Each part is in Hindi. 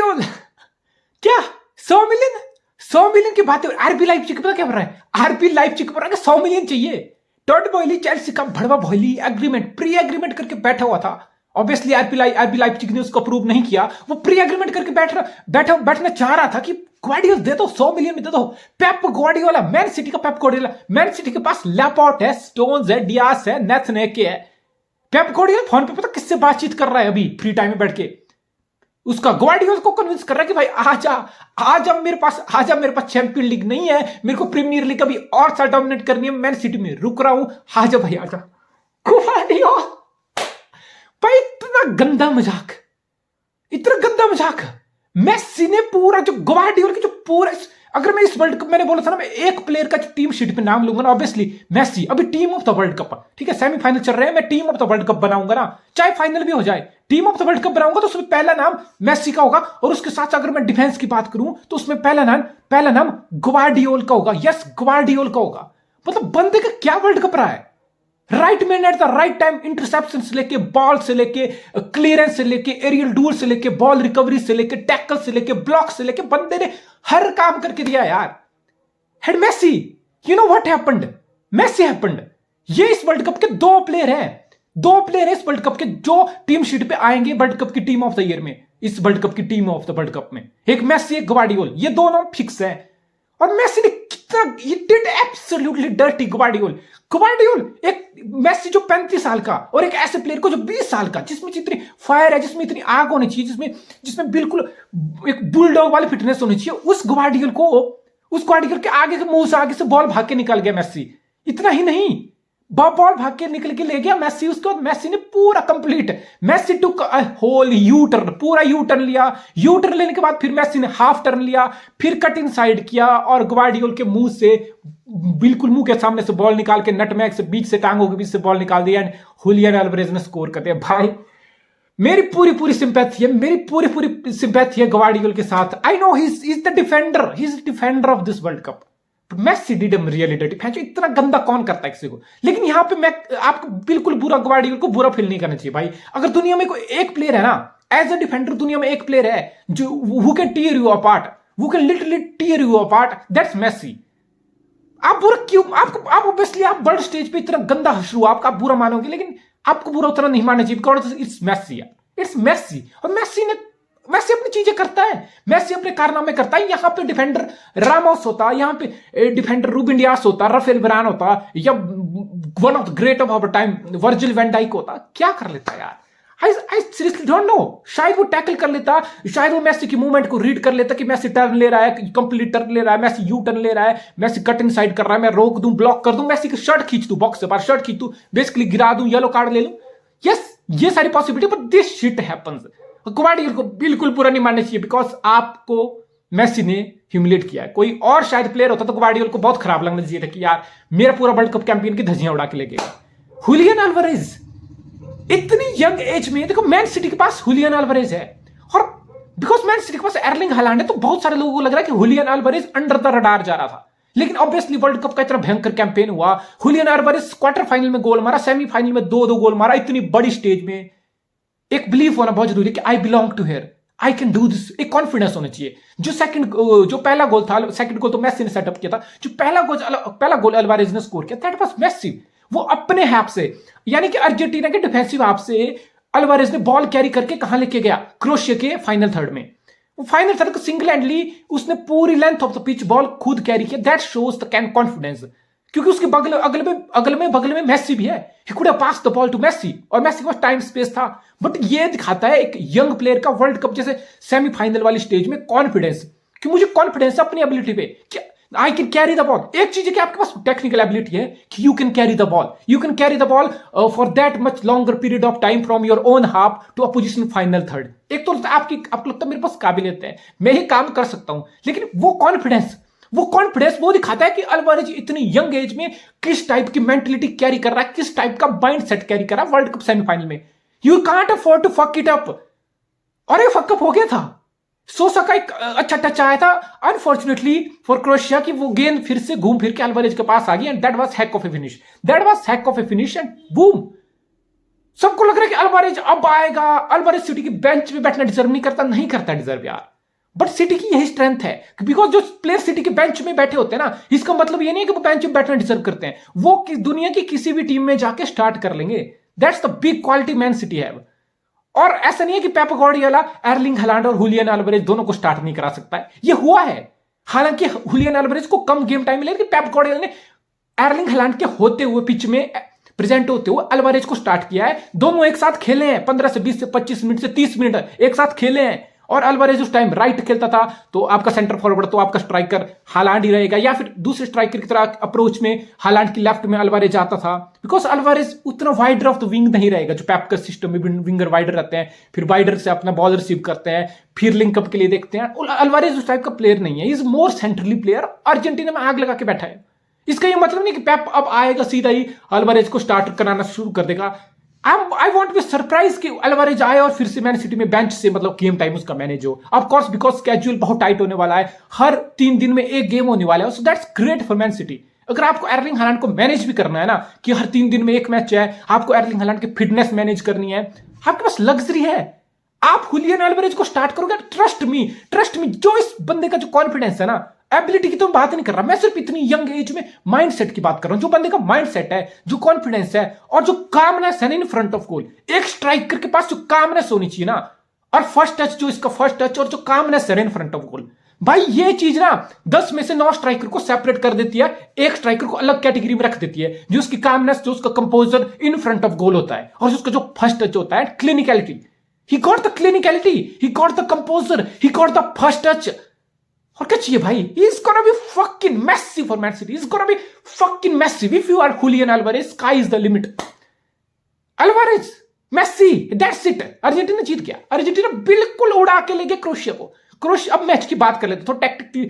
ग्वार्डियोल क्या 100 मिलियन 100 मिलियन की बात है। आरबी लाइप्जिग पता क्या कर रहा है, आरबी लाइप्जिग पर 100 मिलियन चाहिए। टॉड बॉयली चेल्सी का भड़वा बॉयली एग्रीमेंट प्री एग्रीमेंट करके बैठा हुआ था। ऑब्वियसली आरबी लाइप्जिग ने उसको अप्रूव नहीं किया, वो प्री एग्रीमेंट करके बैठना चाह रहा था कि ग्वार्डियोल दे दो 100 मिलियन में दे दो। पेप ग्वार्डियोला, मैन सिटी का पेप ग्वार्डियोला, मैन सिटी के पास लैपोर्ट है, स्टोन्स है, डियास है, नेथनेके है। पेप ग्वार्डियोला फोन पे पता किससे बातचीत कर रहा है अभी फ्री टाइम में बैठ के, उसका ग्वार्डियोला को कन्विंस कर रहा है कि भाई आजा मेरे पास चैंपियन लीग नहीं है, मेरे को प्रीमियर लीग अभी और साल डोमिनेट करनी है, मैन सिटी में रुक रहा हूं, आजा भाई आजा। ग्वार्डियोला भाई इतना गंदा मजाक मेसी ने पूरा जो ग्वार्डियोला की जो पूरा, अगर मैं इस वर्ल्ड कप मैंने बोला था ना मैं एक प्लेयर का जो टीम शीट पे नाम लूंगा ना, ऑब्वियसली मेसी। अभी team of the world cup, ठीक है, सेमीफाइनल चल रहे हैं, मैं team of the world cup बनाऊंगा ना, चाहे फाइनल भी हो जाए, team of the world cup बनाऊंगा तो उसमें पहला नाम मेसी का होगा। और उसके साथ अगर मैं डिफेंस की बात करूं तो उसमें पहला नाम ग्वार्डियोल का होगा। यस, ग्वार्डियोल का होगा। मतलब बंदे का क्या वर्ल्ड कप रहा है, right man at the right time, interception से लेके, बॉल से लेके, क्लियरेंस से लेके, एरियल डूल से लेके, बॉल रिकवरी से लेके, टैकल से लेके, ब्लॉक से लेके, बंदे ने हर काम करके दिया यार। हेड Messi, you know what happened, Messi happened. ये इस वर्ल्ड कप के दो प्लेयर हैं इस वर्ल्ड कप के जो टीम शीट पे आएंगे वर्ल्ड कप की टीम ऑफ द ईयर में, इस वर्ल्ड कप की team of the world cup में, एक मेसी एक ग्वार्डियोल, ये दोनों फिक्स है। और मेसी ने कितना, ही डिड एब्सोल्युटली डर्टी ग्वार्डियोल एक मेसी जो 35 साल का, और एक ऐसे प्लेयर को जो 20 साल का, जिसमें जितनी फायर है, जिसमें इतनी आग होनी चाहिए, जिसमें बिल्कुल एक बुलडॉग वाली फिटनेस होनी चाहिए, उस ग्वार्डियोल के आगे के मुंह से आगे से बॉल भाग के निकल गया मेसी। इतना ही नहीं, बॉल भाग के निकल के ले गया मेसी। उसके बाद मेसी ने पूरा complete, Messi took whole U turn, पूरा यू टर्न लिया। यू टर्न लेने के बाद फिर मेसी ने हाफ टर्न लिया, फिर कट इन साइड किया और ग्वार्डियोल के मुंह से, बिल्कुल मुंह के सामने से बॉल निकाल के नटमैग से बीच से, टांगों के बीच से बॉल निकाल दिया एंड हुलियन अल्वारेज ने स्कोर कर दिया। भाई मेरी पूरी सिंपैथी है ग्वार्डियोल के साथ। I know he is the defender of this world cup, Messi did really dirty. फैंचो इतना गंदा कौन करता है किसी को। लेकिन यहां पे मैं आपको बिल्कुल ग्वार्डियोल को बुरा फील नहीं करना चाहिए भाई। अगर दुनिया में कोई एक प्लेयर है ना, एज अ डिफेंडर दुनिया में एक प्लेयर है जो who can tear you apart, who can literally tear you apart, that's Messi. आप बुरा क्यों, आप ऑब्वियसली आप बर्ड स्टेज पे इतना गंदा हंस रहे हो, आप बुरा मानोगे, लेकिन आपको बुरा उतना नहीं मानना चाहिए because it's Messi, it's Messi. और मेसी अपनी चीजें करता है, मेसी अपने कारनामे करता है। यहां पे डिफेंडर रामोस होता, यहां पे डिफेंडर रूबिन डियास होता, राफेल वरान होता, या one of the great of our time Virgil van Dijk होता, क्या कर लेता यार। आई सीरियसली डोंट नो, शायद वो टैकल कर लेता, शायद वो मेसी की मूवमेंट को रीड कर लेता कि मेसी टर्न ले रहा है, कंप्लीट टर्न ले रहा है, मेसी यू टर्न ले रहा है, मेसी कट इन साइड कर रहा है, मैं रोक दूं, ब्लॉक कर दूं, मेसी की शर्ट खींच दूं, बॉक्स से बाहर शर्ट खींच दूं, बेसिकली गिरा दूं, येलो कार्ड ले लूं। यस, ये सारी possibility, but this shit happens. ग्वार्डियोल को बिल्कुल पूरा नहीं मानना चाहिए बिकॉज आपको मेसी ने ह्यूमिलेट किया है। कोई और शायद प्लेयर होता तो ग्वार्डियोल को बहुत खराब लगना चाहिए था कि यार मेरा पूरा वर्ल्ड कप चैंपियन की धज्जियां उड़ा के लेके। हुलियन अल्वारेज इतनी यंग एज में, देखो मैन सिटी के पास हुलियन अल्वारेज है, और बिकॉज मैन सिटी के पास एर्लिंग हालैंड है तो बहुत सारे लोगों को लग रहा है कि Julian Alvarez under the radar जा रहा था। लेकिन ऑब्वियसली वर्ल्ड कप का इतना भयंकर कैंपेन हुआ, हुलियन अल्वारेज क्वार्टर फाइनल में गोल मारा, सेमीफाइनल में 2-2 गोल मारा। इतनी बड़ी स्टेज में एक बिलीफ होना बहुत जरूरी है कि I belong to here, I can do this, एक कॉन्फिडेंस होना चाहिए। जो पहला गोल था, सेकंड गोल तो मेसी ने सेटअप किया था, जो पहला गोल अल्वारेज ने स्कोर किया, दैट वाज मेसी। वो अपने हाफ से, यानी कि अर्जेंटीना के डिफेंसिव हाफ से अल्वारेज ने बॉल कैरी करके कहां लेके गया, क्रोएशिया के फाइनल थर्ड में। वो फाइनल थर्ड को सिंगल हैंडली उसने पूरी length of the pitch ball खुद कैरी किया, that shows the can confidence. क्योंकि उसके बगल में मेसी भी है, he could have pass the ball to Messi, और मेसी के पास टाइम स्पेस था। बट ये दिखाता है एक यंग प्लेयर का वर्ल्ड कप जैसे सेमीफाइनल वाली स्टेज में कॉन्फिडेंस, कि मुझे कॉन्फिडेंस है अपनी एबिलिटी पे कि I can carry the ball. एक चीज है कि आपके पास टेक्निकल एबिलिटी है कि you can carry the ball for that much longer period of time from your own half to opposition final third. एक तो आपको लगता है मेरे पास काबिलियत है, मैं ही काम कर सकता हूं, लेकिन वो कॉन्फिडेंस वो दिखाता है कि अल्वारेज इतनी यंग एज में किस टाइप की मेंटलिटी कैरी कर रहा है, किस टाइप का माइंड सेट कैरी कर रहा है वर्ल्ड कप सेमीफाइनल में। You can't afford to fuck it up, और ये फकअप हो गया था। सोसा का एक अच्छा टच आया था अनफॉर्चुनेटली फॉर क्रोएशिया की वो गेंद फिर से घूम फिर के अल्वारेज के पास आ गई, and that was hack of A finish and boom. सबको लग रहा है कि अल्वारेज अब आएगा, अल्वारेज सिटी की बेंच पे बैठना डिजर्व नहीं करता, डिजर्व यार। बट सिटी की यही स्ट्रेंथ है, बिकॉज जो प्लेयर सिटी के बेंच में बैठे होते हैं ना, इसका मतलब ये नहीं है कि वो बेंच में बैठना डिजर्व करते हैं, वो दुनिया की किसी भी टीम में जाके स्टार्ट कर लेंगे। That's the big quality man city है। और ऐसा नहीं है कि पेप गार्डियोला एर्लिंग हालैंड और हुलियन अल्वारेज दोनों को स्टार्ट नहीं करा सकता है, ये हुआ है। हालांकि हुलियन अल्वारेज को कम गेम टाइम मिला, लेकिन पेप गार्डियोला ने एर्लिंग हालैंड के होते हुए पिच में प्रेजेंट होते हुए अल्वारेज को स्टार्ट किया है। दोनों एक साथ खेले हैं, 15 से 20 से 25 मिनट से 30 मिनट एक साथ खेले हैं। और अल्वारेज उस टाइम राइट खेलता था, तो आपका सेंटर फॉरवर्ड तो आपका स्ट्राइकर हालांड ही रहेगा, या फिर दूसरे स्ट्राइकर की तरह अप्रोच में हालांड की लेफ्ट में अल्वारेज आता था, बिकॉज अल्वारेज उतना वाइडर ऑफ द विंग नहीं रहेगा जो पेप का सिस्टम में विंगर वाइडर रहते हैं, फिर वाइडर से अपना बॉल रिसीव करते हैं, फिर लिंकअप के लिए देखते हैं। अल्वारेज उस टाइप का प्लेयर नहीं है, is more centrally player. Argentina में आग लगा के बैठा है। इसका ये मतलब नहीं कि पेप अब आएगा सीधा ही अल्वारेज को स्टार्ट कराना शुरू कर देगा। आई वॉन्ट बी सरप्राइज कि अल्वारेज आए और फिर से मैन सिटी में बेंच से मतलब गेम टाइम उसका मैनेज हो। ऑफ कोर्स बिकॉज स्केड्यूल बहुत टाइट होने वाला है, हर 3 दिन में एक गेम होने वाला है, so that's great for man city. अगर आपको एर्लिंग हालैंड को मैनेज भी करना है ना, कि हर 3 दिन में एक मैच है, आपको एर्लिंग हालैंड की फिटनेस मैनेज करनी है, आपके पास लग्जरी है, आप हुलियन अल्वारेज को स्टार्ट करोगे। ट्रस्ट मी, जो इस बंदे का जो कॉन्फिडेंस है ना, एबिलिटी की तो मैं बात नहीं कर रहा, मैं सिर्फ इतनी यंग एज में माइंडसेट की बात कर रहा हूं। जो बंदे का माइंडसेट है, जो कॉन्फिडेंस है, और जो कामनेस है इन फ्रंट ऑफ गोल, एक स्ट्राइकर के पास जो कामनेस होनी चाहिए ना, और फर्स्ट टच जो इसका फर्स्ट टच और जो कामनेस है इन फ्रंट ऑफ गोल, भाई ये चीज ना 10 में से 9 स्ट्राइकर को सेपरेट कर देती है, एक स्ट्राइकर को अलग कैटेगरी में रख देती है। जो उसकी कामनेस, जो उसका composure in front of goal होता है, और उसका जो फर्स्ट टच होता है, clinicality, he got the clinicality, he got the composure, he got the first touch. और क्या चाहिए भाई? He's gonna be fucking massive for Man City. He's gonna be fucking massive. If you are Julian Alvarez, sky is the limit. Alvarez, Messi, that's it. Argentina जीत गया। अर्जेंटीना बिल्कुल उड़ा के ले गया क्रोशिया को। क्रोशिया, अब मैच की बात कर लेते, तो टैक्टिकली,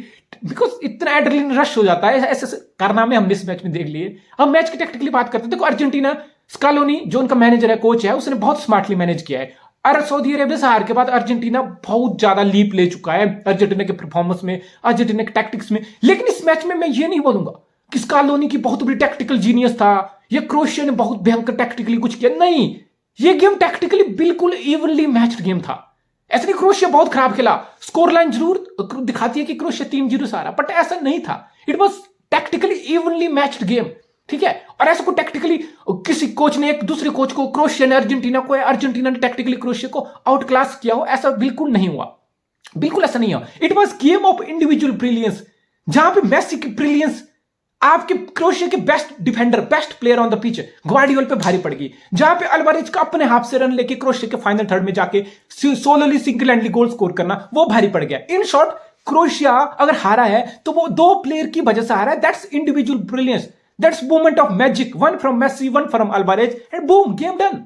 बिकॉज इतना एड्रेनलिन रश हो जाता है, ऐसे कारनामे हमने इस मैच में देख लिए। अब मैच की टैक्टिकली बात करते हैं। देखो अर्जेंटीना, स्कालोनी जो उनका मैनेजर है, कोच है, उसने बहुत स्मार्टली मैनेज किया है। और सऊदी अरेबिया से हार के बाद अर्जेंटीना बहुत ज्यादा लीप ले चुका है अर्जेंटीना के परफॉर्मेंस में, अर्जेंटीना के टैक्टिक्स में। लेकिन इस मैच में मैं ये नहीं बोलूंगा कि स्कालोनी की बहुत बड़ी टैक्टिकल जीनियस था, या क्रोएशिया ने बहुत भयंकर टैक्टिकली कुछ किया। नहीं, ये गेम टैक्टिकली बिल्कुल इवनली मैच्ड गेम था। ऐसा नहीं क्रोएशिया बहुत खराब खेला, स्कोर लाइन जरूर दिखाती है कि क्रोएशिया 3-0 से हारा, बट ऐसा नहीं था। It was tactically evenly matched game, ठीक है। और ऐसा को टैक्टिकली किसी कोच ने एक दूसरे कोच को, क्रोएशिया ने अर्जेंटीना को, अर्जेंटीना ने टैक्टिकली क्रोएशिया को आउट क्लास किया हो, ऐसा बिल्कुल नहीं हुआ, बिल्कुल ऐसा नहीं हुआ। It was game of individual brilliance, जहां पे मेसी की ब्रिलियंस आपके क्रोएशिया के best defender, best player on the pitch ग्वार्डियोल पे भारी पड़ गई, जहां पे अल्वारेज का अपने हाथ से रन लेके क्रोएशिया के फाइनल थर्ड में जाके सोलोली सिंगल हैंडली गोल स्कोर करना, वो भारी पड़ गया। इन शॉर्ट, क्रोएशिया अगर हारा है तो वो 2 प्लेयर की वजह से हारा है। That's individual brilliance, that's moment of magic, one from Messi, one from Alvarez, and boom, game done.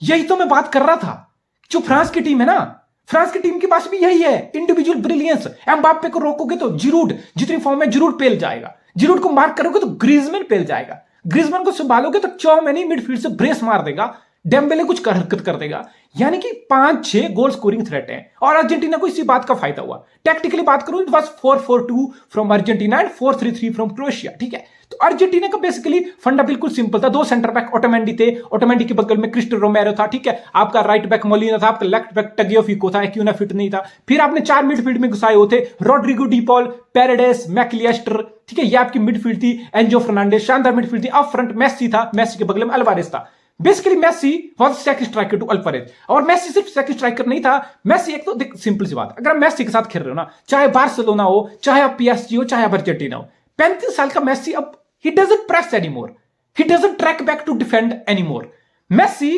यही तो मैं बात कर रहा था। जो फ्रांस की टीम है ना, फ्रांस की टीम के पास भी यही है, इंडिविजुअल ब्रिलियंस। एम्बाप्पे को रोकोगे तो जिरूड, जितनी फॉर्म में जिरूड पेल जाएगा, जिरूड को मार्क करोगे तो ग्रीजमैन पेल जाएगा, ग्रीजमैन को संभालोगे तो चौमैनी मिडफील्ड से ब्रेस मार देगा, डेम्बेले कुछ हरकत कर देगा। यानी कि 5-6 गोल स्कोरिंग थ्रेट है, और अर्जेंटीना को इसी बात का फायदा हुआ। टेक्निकली बात करूं, it was 4-4-2 from Argentina and 4-3-3 from Croatia, ठीक है। तो अर्जेंटीना का बेसिकली फंडा बिल्कुल सिंपल था। 2 सेंटर बैक ओटोमेंडी थे, ओटोमेंडी के बगल में क्रिस्टो रोमेरो था, ठीक है। आपका राइट बैक मोलिना था, आपका लेफ्ट बैक टगियोफिको था, एक्यूना फिट नहीं था। फिर आपने 4 मिडफील्ड में घुसाए होते, Rodrigo De Paul, Paredes, Mac Allister, ठीक है। ये आपकी मिडफील्ड थी, एंजो फर्नांडेस, शानदार मिडफील्ड थी। अप फ्रंट मेसी था, मेसी के बगल में अल्वारेज था। Basically Messi was second striker to Alvarez, और मेसी सिर्फ सेकंड स्ट्राइकर नहीं था। मेसी एक तो देख, सिंपल सी बात, अगर आप मेसी के साथ खेल रहे हो ना, चाहे बार्सिलोना हो, चाहे आप पीएसजी हो, चाहे आप अर्जेंटीना हो, 35 साल का मेसी अब he doesn't press anymore, he doesn't track back to defend anymore। Messi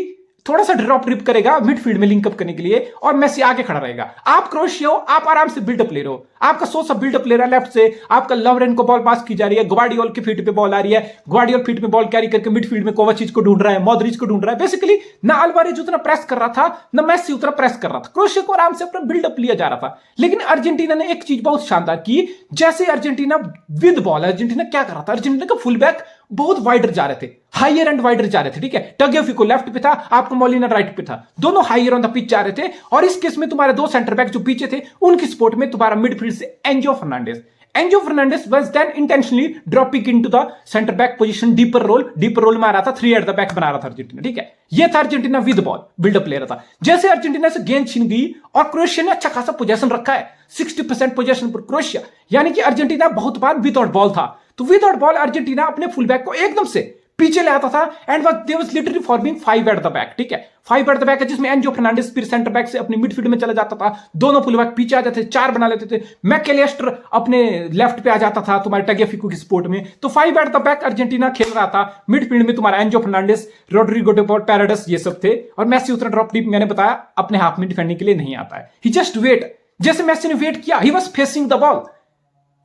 थोड़ा सा ड्रॉप रिप करेगा मिडफील्ड में लिंकअप करने के लिए, और मेसी आगे खड़ा रहेगा। आप क्रोएशिया हो, आप आराम से बिल्डअप ले रहे हो, आपका सोसा बिल्डअप ले रहा है लेफ्ट से, आपका लवरेन को बॉल पास की जा रही है, ग्वार्डियोल के फीट पे बॉल आ रही है, ग्वार्डियोल फीट में बॉल कैरी करके मिडफील्ड में कोवाचिच को ढूंढ रहा है, मॉड्रिच को ढूंढ रहा है। बेसिकली ना अल्वारेज उतना प्रेस कर रहा था, ना मेसी उतना प्रेस कर रहा था, क्रोएशिया को आराम से अपना बिल्डअप लिया जा रहा था। लेकिन अर्जेंटीना ने एक चीज बहुत शानदार की, जैसे अर्जेंटीना विद बॉल, अर्जेंटीना क्या कर रहा था, अर्जेंटीना का फुल बैक बहुत वाइडर जा रहे थे, हायर एंड वाइडर जा रहे थे, ठीक है। टगियोफिको लेफ्ट पे था, आपको मोलिना राइट पे था, दोनों हायर ऑन द पिच जा रहे थे। और इस केस में तुम्हारे 2 सेंटर बैक जो पीछे थे, उनकी सपोर्ट में तुम्हारा मिडफील्ड से Enzo Fernandez. Enzo Fernandez was then intentionally dropping into the centre back position, deeper role में आ रहा था, 3 एट द बैक बना रहा था अर्जेंटीना, ठीक है। ये था अर्जेंटीना विद बॉल, बिल्डअप ले रहा था। जैसे अर्जेंटीना से गेंद छीन गई और क्रोएशिया ने अच्छा खासा पोजीशन रखा है, 60% पोजीशन पर क्रोएशिया, यानी कि अर्जेंटीना बहुत बार विदाउट बॉल था। तो विदाउट बॉल अर्जेंटीना अपने फुल बैक को एकदम से पीछे ले आता था and they was literally forming 5 at the back, ठीक है। 5 एट द बैक है जिसमें एंजो फर्नांडिस फिर सेंटर बैक से अपनी मिडफील्ड में चला जाता था, दोनों फुल बैक पीछे आ जाते थे, 4 बना लेते थे। मैकएलिस्टर अपने लेफ्ट पे आ जाता था तुम्हारे टैगियाफिको की सपोर्ट में। तो 5 एट द बैक अर्जेंटीना खेल रहा था। मिडफील्ड में तुम्हारा Enzo Fernandez, Rodrigo De Paul, Paredes, ये सब थे। और मेसी उतना ड्रॉप डीप मैंने बताया अपने हाफ में डिफेंडिंग के लिए नहीं आता है। ही जस्ट वेट, जैसे मेसी ने वेट किया, he was facing the ball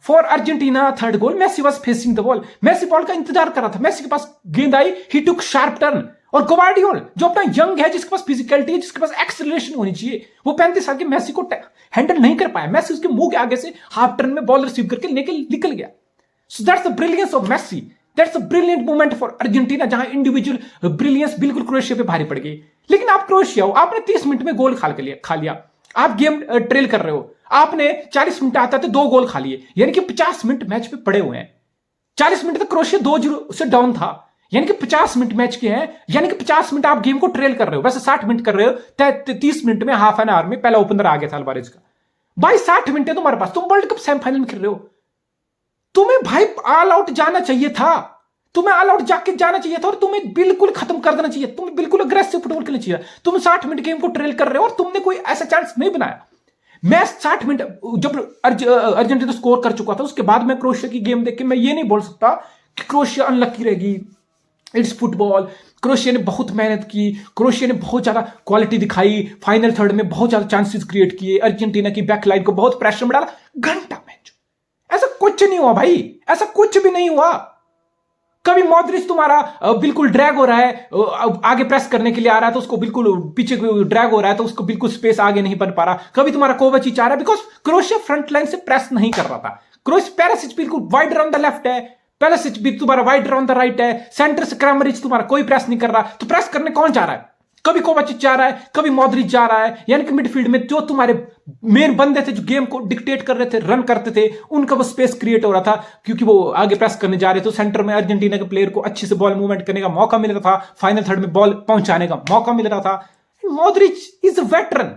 for Argentina third goal. Messi was facing the ball, Messi ball का इंतजार कर रहा था। मेसी के पास गेंद आई, ही टुक शार्प टर्न। और ग्वार्डियोल जो अपना यंग है, जिसके पास फिजिकलिटी है, जिसके पास एक्सेलरेशन होनी चाहिए, वो 35 साल के मेसी को हैंडल नहीं कर पाया। मेसी उसके मुंह के आगे से हाफ टर्न में बॉल रिसीव करके निकल गया। So that's the brilliance of Messi, that's a brilliant moment for Argentina, जहां इंडिविजुअल ब्रिलियंस बिल्कुल क्रोएशिया पे भारी पड़ गई। लेकिन आप क्रोएशिया हो, आपने 30 मिनट में गोल खा लिया, आप गेम ट्रेल कर रहे हो, आपने 40 मिनट आता थे 2 गोल खा लिए, यानी कि 50 मिनट मैच पे पड़े हुए हैं। 40 मिनट तक क्रोएशिया 2-0 से डाउन था, यानी कि 50 मिनट मैच के हैं, यानी कि 50 मिनट आप गेम को ट्रेल कर रहे हो। वैसे 60 मिनट कर रहे हो, 30 मिनट में, हाफ एन आवर में पहला ओपनर आ गया था अल्वारेज का। भाई 60 मिनट है तुम्हारे पास, तुम वर्ल्ड कप सेमीफाइनल में खेल रहे हो, तुम्हें भाई ऑल आउट जाना चाहिए था, तुम्हें ऑल आउट जाके जाना चाहिए था और तुम्हें बिल्कुल खत्म कर देना चाहिए, तुम्हें बिल्कुल अग्रेसिव फुटबॉल खेलना चाहिए। तुम 60 मिनट गेम को ट्रेल कर रहे हो और तुमने कोई ऐसा चांस नहीं बनाया। मैं 60 मिनट जब अर्जेंटीना स्कोर कर चुका था, उसके बाद मैं क्रोएशिया की गेम देख के मैं ये नहीं बोल सकता कि क्रोएशिया अनलकी रहेगी। इट्स फुटबॉल, क्रोएशिया ने बहुत मेहनत की, क्रोएशिया ने बहुत ज्यादा क्वालिटी दिखाई, फाइनल थर्ड में बहुत ज्यादा चांसेस क्रिएट किए, अर्जेंटीना की बैकलाइन को बहुत प्रेशर में डाला, घंटा मैच। ऐसा कुछ नहीं हुआ भाई, ऐसा कुछ भी नहीं हुआ। कभी मॉड्रिच तुम्हारा बिल्कुल ड्रैग हो रहा है, आगे प्रेस करने के लिए आ रहा है तो उसको बिल्कुल पीछे ड्रैग हो रहा है तो उसको बिल्कुल स्पेस आगे नहीं बन पा रहा। कभी तुम्हारा कोवाचिच आ रहा है, बिकॉज क्रोएशिया फ्रंट लाइन से प्रेस नहीं कर रहा था। क्रोएशिया पेरिसिच बिल्कुल वाइड ऑन द लेफ्ट है, पेरिसिच भी तुम्हारा वाइड ऑन द राइट है, सेंटर से क्रामरिच तुम्हारा कोई प्रेस नहीं कर रहा। तो प्रेस करने कौन जा रहा है? कभी कोवाचिच जा रहा है, कभी मॉड्रिच जा रहा है, यानी कि मिडफील्ड में जो तुम्हारे मेन बंदे थे जो गेम को डिक्टेट कर रहे थे, रन करते थे, उनका वो स्पेस क्रिएट हो रहा था क्योंकि वो आगे प्रेस करने जा रहे थे। तो सेंटर में अर्जेंटीना के प्लेयर को अच्छे से बॉल मूवमेंट करने का मौका मिल रहा था, फाइनल थर्ड में बॉल पहुंचाने का मौका मिल रहा था। Modric is a veteran.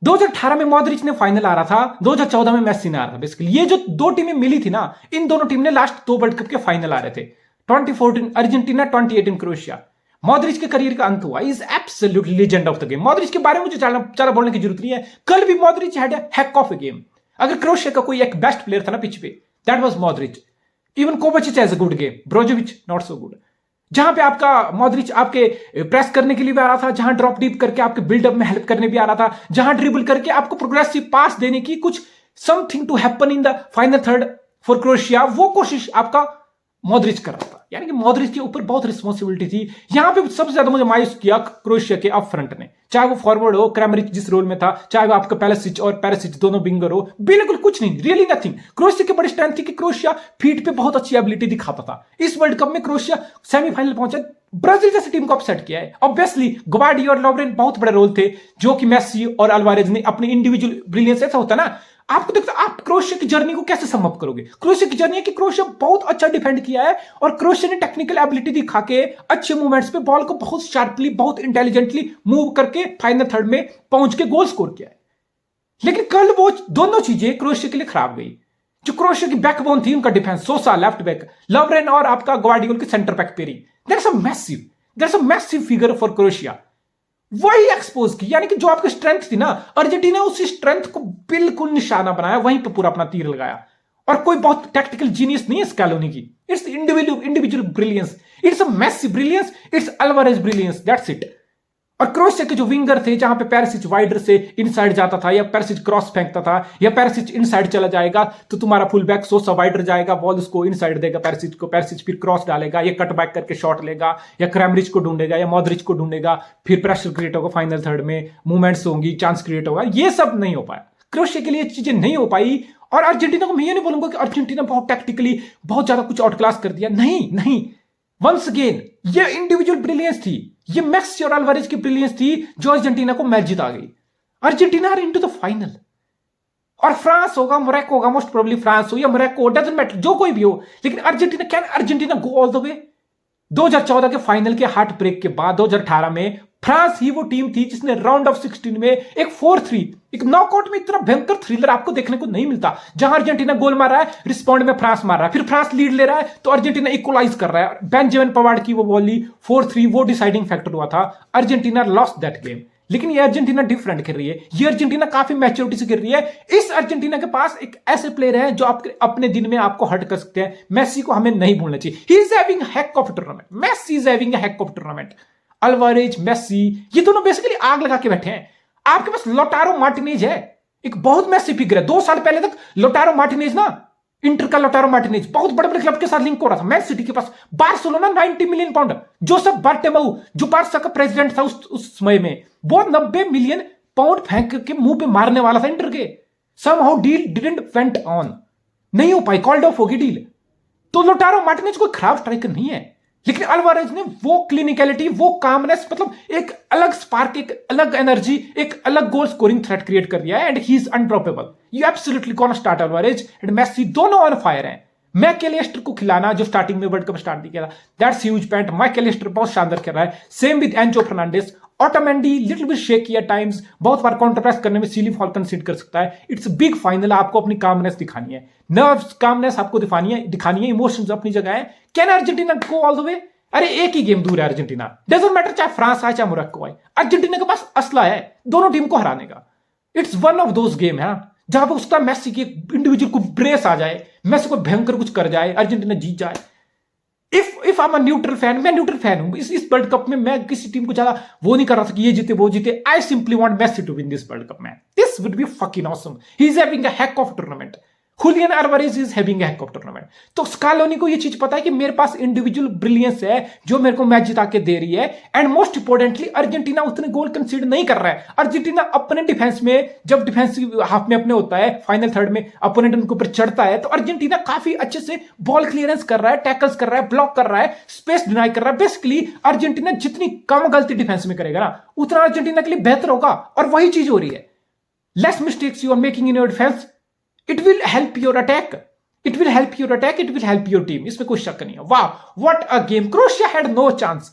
2018 में मॉड्रिच ने फाइनल आ रहा था, 2014 में मेसी ने आ रहा था। बेसिकली ये जो 2 टीमें मिली थी ना, इन दोनों टीम ने लास्ट 2 वर्ल्ड कप के फाइनल आ रहे थे, 2014 अर्जेंटीना, 2018 क्रोएशिया। मॉड्रिच के करियर का अंत हुआ, is absolutely legend of the game. Modric के बारे में मुझे ज्यादा बोलने की जरूरत नहीं है। कल भी Modric had a heck of a game. अगर क्रोएशिया का कोई एक बेस्ट प्लेयर था ना पिच पे, that was Modric. Even Kovacic has a good game, Brozovic not so good. जहां पे आपका मॉड्रिच आपके प्रेस करने के लिए भी आ रहा था, जहां ड्रॉप डीप करके आपके बिल्डअप में हेल्प करने भी आ रहा था, जहां ड्रिबल करके आपको प्रोग्रेसिव पास देने की कुछ something to happen in the final third for Croatia, वो कोशिश आपका मॉड्रिच कर रहा था। यानी कि मॉड्रिच के ऊपर बहुत रिस्पॉन्सिबिलिटी थी। यहां पे सबसे ज्यादा मुझे मायूस किया क्रोएशिया के अप फ्रंट ने, चाहे वो फॉरवर्ड हो क्रामरिच जिस रोल में था, चाहे वो आपका पेरिसिच और पेरिसिच दोनों विंगर हो, बिल्कुल कुछ नहीं, रियली नथिंग। क्रोएशिया की बड़ी स्ट्रेंथ थी कि क्रोएशिया फीट पे बहुत अच्छी एबिलिटी दिखाता था। इस वर्ल्ड कप में क्रोएशिया सेमीफाइनल पहुंचा, ब्राजील जैसी टीम को अपसेट किया है। ऑब्वियसली ग्वार्डियोल और लॉवरेन बहुत बड़े रोल थे, जो कि मेसी और अल्वारेज ने अपनी इंडिविजुअल ब्रिलियंस, ऐसा होता ना आपको देखते, आप क्रोएशिया की जर्नी को कैसे सम अप करोगे? क्रोएशिया की जर्नी है कि क्रोएशिया बहुत अच्छा डिफेंड किया है और क्रोएशिया ने टेक्निकल एबिलिटी दिखा के अच्छे मूवमेंट्स पे बॉल को बहुत शार्पली, बहुत इंटेलिजेंटली मूव करके फाइनल थर्ड में पहुंच के गोल स्कोर किया है। लेकिन कल वो दोनों चीजें क्रोएशिया के लिए खराब गई। जो क्रोएशिया की बैकबोन थी, उनका डिफेंस, सोसा लेफ्ट बैक, लवरेन और आपका ग्वार्डियोल की centre back pairing, that's a massive figure for Croatia. वही एक्सपोज की, यानी कि जो आपकी स्ट्रेंथ थी ना, अर्जेंटीना उसी स्ट्रेंथ को बिल्कुल निशाना बनाया, वहीं पे पूरा अपना तीर लगाया। और कोई बहुत टैक्टिकल जीनियस नहीं है स्कैलोनी की, it's individual brilliance, it's a Messi brilliance, it's Alvarez brilliance, that's it. और क्रोएशिया के जो विंगर थे, जहां पे पेरिसिच वाइडर से इनसाइड जाता था या पेरिसिच क्रॉस फेंकता था या पेरिसिच इनसाइड चला जाएगा, तो तुम्हारा फुल बैक सोसा वाइडर जाएगा, बॉल उसको इनसाइड देगा पेरिसिच को, पेरिसिच फिर क्रॉस डालेगा या कट बैक करके शॉट लेगा या क्रामरिच को ढूंढेगा या मॉड्रिच को ढूंढेगा, फिर प्रेशर क्रिएट होगा फाइनल थर्ड में, मूवमेंट्स होंगी, चांस क्रिएट होगा। ये सब नहीं हो पाया, क्रोएशिया के लिए चीजें नहीं हो पाई। और अर्जेंटीना को मैं ये नहीं बोलूंगा कि अर्जेंटीना बहुत टैक्टिकली बहुत ज्यादा कुछ आउट क्लास कर दिया, नहीं। वंस अगेन ये इंडिविजुअल ब्रिलियंस थी, ये मेसी और अल्वारेज की ब्रिलियंस थी जो अर्जेंटीना को मैच जिता गई। Argentina are into the final. और फ्रांस होगा, मोरक्को होगा, मोस्ट प्रोबेबली फ्रांस हो या मोरक्को, डजंट मैटर, जो कोई भी हो, लेकिन Argentina, can Argentina go all the way? 2014 के फाइनल के हार्ट ब्रेक के बाद 2018 में फ्रांस ही वो टीम थी जिसने राउंड ऑफ 16 में एक 4-3, एक नॉकआउट में इतना भयंकर थ्रिलर आपको देखने को नहीं मिलता, जहां अर्जेंटीना गोल मार रहा है, रिस्पॉन्ड में फ्रांस मार रहा है, फिर फ्रांस लीड ले रहा है तो अर्जेंटीना इक्वलाइज कर रहा है। बेंजामिन पवार्ड की वो वॉली 4-3 वो डिसाइडिंग फैक्टर हुआ था। Argentina lost that game. लेकिन ये अर्जेंटीना डिफरेंट खेल रही है, ये अर्जेंटीना काफी मैच्योरिटी से खेल रही है। इस अर्जेंटीना के पास एक ऐसे प्लेयर हैं जो आपके अपने दिन में आपको हर्ट कर सकते हैं। मेसी को हमें नहीं भूलना चाहिए, he is having heck of tournament, Messi is having heck of tournament. Alvarez, Messi, ये दोनों बेसिकली आग लगा के बैठे हैं। आपके पास लोटारो मार्टिनेज है, एक बहुत मैसी फिगर है। 2 साल पहले तक लोटारो मार्टिनेज ना, इंटर का लोटारो मार्टिनेज बहुत बड़े बड़े क्लब के साथ लिंक हो रहा था। मैन सिटी के पास, बार्सिलोना 90 मिलियन पाउंड, जोसेफ बार्टेमाउ जो बार्सा का प्रेसिडेंट था उस समय में, वो 90 मिलियन पाउंड फेंक के मुंह पे मारने वाला था इंटर के। Somehow deal didn't went on, नहीं हो पाई, कॉल्ड ऑफ होगी डील। तो लोटारो मार्टिनेज कोई खराब स्ट्राइकर नहीं है, लेकिन अल्वारेज ने वो क्लिनिकलिटी, वो कामनेस, मतलब एक अलग स्पार्क, एक अलग एनर्जी, एक अलग गोल स्कोरिंग थ्रेट क्रिएट कर दिया है। And he is undroppable. You absolutely gonna start Alvarez and Messi, दोनों ऑन फायर हैं। मैकएलिस्टर को खिलाना जो स्टार्टिंग में वर्ल्ड कप स्टार्ट किया था, दैट्स ह्यूज पॉइंट। मैकएलिस्टर बहुत शानदार खेल रहा है, same with Enzo Fernandez. Otamendi little bit shaky at times, बहुत बार काउंटर प्रेस करने में सिली फॉल कंसीड कर सकता है। इट्स बिग फाइनल, आपको अपनी कामनेस दिखानी है, नर्व्स कामनेस आपको दिखानी है, इमोशंस अपनी जगह है। Can Argentina go all the way? अरे एक ही गेम दूर है अर्जेंटीना, डजंट मैटर चाहे फ्रांस आए चाहे मोरक्को आए, अर्जेंटीना के पास असला है दोनों टीम को हराने का। It's one of those game है जहां पर उसका मेसी की इंडिविजुअल को ब्रेस आ जाए, मेसी को भयंकर कुछ कर जाए, अर्जेंटीना जीत जाए। If I am neutral fan, मैं न्यूट्रल फैन हूं इस वर्ल्ड कप में, मैं किसी टीम को ज्यादा वो नहीं कर रहा था कि ये जीते वो जीते। I simply want Messi to win this world cup man, this would be fucking awesome. He is having a heck of tournament, Julian Alvarez is having a heck of tournament. तो स्कालोनी को ये चीज पता है कि मेरे पास इंडिविजुअल ब्रिलियंस है जो मेरे को मैच जिता के दे रही है। एंड मोस्ट इंपोर्टेंटली अर्जेंटीना उतने गोल कंसीडर नहीं कर रहा है। अर्जेंटीना अपने डिफेंस में, जब डिफेंसिव हाफ में अपने होता है, फाइनल थर्ड में अपोनेंट उनके ऊपर चढ़ता है, तो अर्जेंटीना काफी अच्छे से बॉल क्लियरेंस कर रहा है, टैकल्स कर रहा है, ब्लॉक कर रहा है, स्पेस डिनाई कर रहा है। बेसिकली अर्जेंटीना जितनी कम गलती डिफेंस में करेगा ना, उतना अर्जेंटीना के लिए बेहतर होगा। और वही चीज हो रही है, less mistakes you are making in your defence, it will help your attack, it will help your attack, it will help your team, इसमें कोई शक नहीं है। वाह what a game, Croatia had no chance.